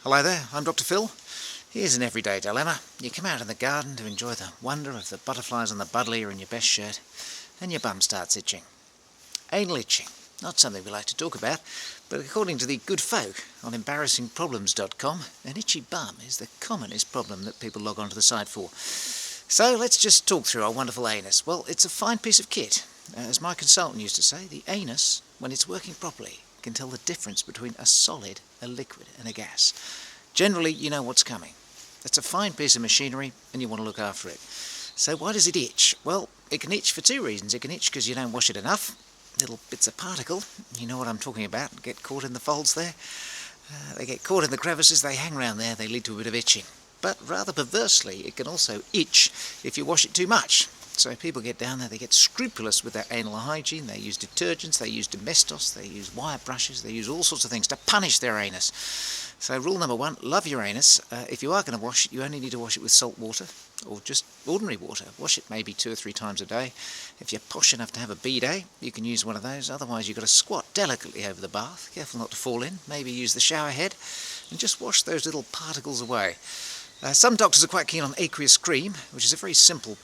Hello there, I'm Dr. Phil. Here's an everyday dilemma. You come out in the garden to enjoy the wonder of the butterflies on the buddleia in your best shirt, and your bum starts itching. Anal itching. Not something we like to talk about, but according to the good folk on embarrassingproblems.com, an itchy bum is the commonest problem that people log onto the site for. So let's just talk through our wonderful anus. Well, it's a fine piece of kit. As my consultant used to say, the anus, when it's working properly, can tell the difference between a solid, a liquid and a gas. Generally, you know what's coming. It's a fine piece of machinery and you want to look after it. So why does it itch? Well, it can itch for two reasons. It can itch because you don't wash it enough. Little bits of particle, you know what I'm talking about, get caught in the folds there. They get caught in the crevices, they hang around there, they lead to a bit of itching. But rather perversely, it can also itch if you wash it too much. So people get down there, they get scrupulous with their anal hygiene, they use detergents, they use domestos, they use wire brushes, they use all sorts of things to punish their anus. So rule number one, love your anus. If you are going to wash it, you only need to wash it with salt water or just ordinary water. Wash it maybe 2 or 3 times a day. If you're posh enough to have a bidet, you can use one of those. Otherwise, you've got to squat delicately over the bath, careful not to fall in. Maybe use the shower head and just wash those little particles away. Some doctors are quite keen on aqueous cream, which is a very simple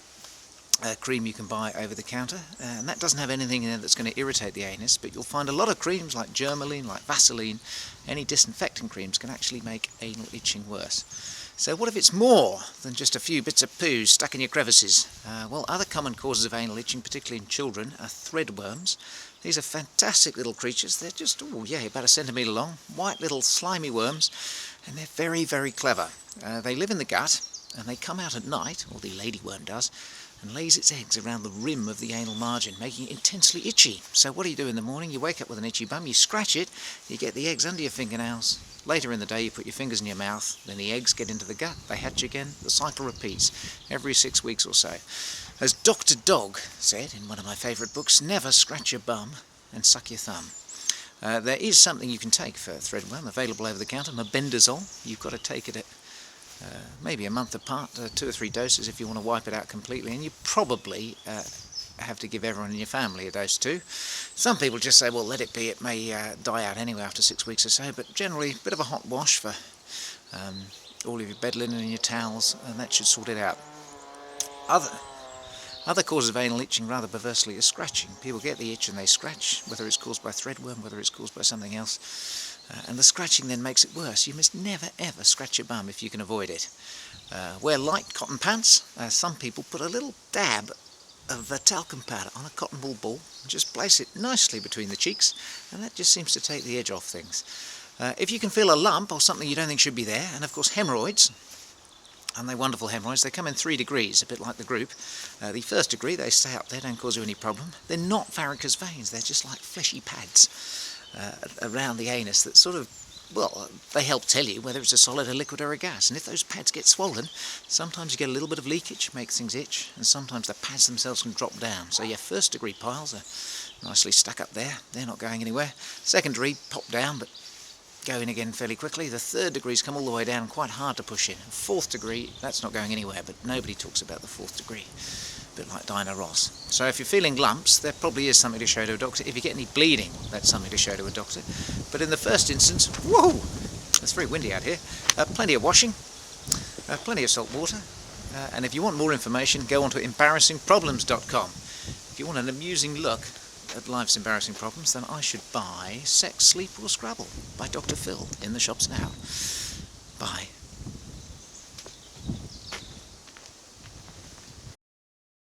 cream you can buy over the counter, and that doesn't have anything in it that's going to irritate the anus, but you'll find a lot of creams like Germaline, like Vaseline, any disinfectant creams can actually make anal itching worse. So what if it's more than just a few bits of poo stuck in your crevices? Well, other common causes of anal itching, particularly in children, are threadworms. These are fantastic little creatures. They're just, about a centimetre long, white little slimy worms, and they're very, very clever. They live in the gut, and they come out at night, or the ladyworm does, and lays its eggs around the rim of the anal margin, making it intensely itchy. So what do you do in the morning? You wake up with an itchy bum, you scratch it, you get the eggs under your fingernails. Later in the day you put your fingers in your mouth, then the eggs get into the gut, they hatch again, the cycle repeats every 6 weeks or so. As Dr. Dog said in one of my favourite books, never scratch your bum and suck your thumb. There is something you can take for threadworm, available over the counter, mebendazole. You've got to take it at maybe a month apart, 2 or 3 doses if you want to wipe it out completely, and you probably have to give everyone in your family a dose too. Some people just say, well, let it be, it may die out anyway after 6 weeks or so, but generally a bit of a hot wash for all of your bed linen and your towels, and that should sort it out. Other causes of anal itching, rather perversely, is scratching. People get the itch and they scratch, whether it's caused by threadworm, whether it's caused by something else. And the scratching then makes it worse. You must never ever scratch your bum if you can avoid it. Wear light cotton pants. Some people put a little dab of talcum powder on a cotton wool ball and just place it nicely between the cheeks, and that just seems to take the edge off things. If you can feel a lump or something you don't think should be there, and of course hemorrhoids, and they're wonderful hemorrhoids, they come in 3 degrees, a bit like the group. The first degree, they stay up there, don't cause you any problem. They're not varicose veins, they're just like fleshy pads around the anus that sort of, well, they help tell you whether it's a solid, a liquid or a gas. And if those pads get swollen, sometimes you get a little bit of leakage, makes things itch, and sometimes the pads themselves can drop down. So your first degree piles are nicely stuck up there, they're not going anywhere. Second degree, pop down, but go in again fairly quickly. The third degrees come all the way down, quite hard to push in. Fourth degree, that's not going anywhere, but nobody talks about the fourth degree. A bit like Dinah Ross. So if you're feeling lumps, there probably is something to show to a doctor. If you get any bleeding, that's something to show to a doctor. But in the first instance, whoa, it's very windy out here. Plenty of washing, plenty of salt water, and if you want more information, go on to embarrassingproblems.com. If you want an amusing look at life's embarrassing problems, then I should buy Sex, Sleep or Scrabble by Dr. Phil in the shops now.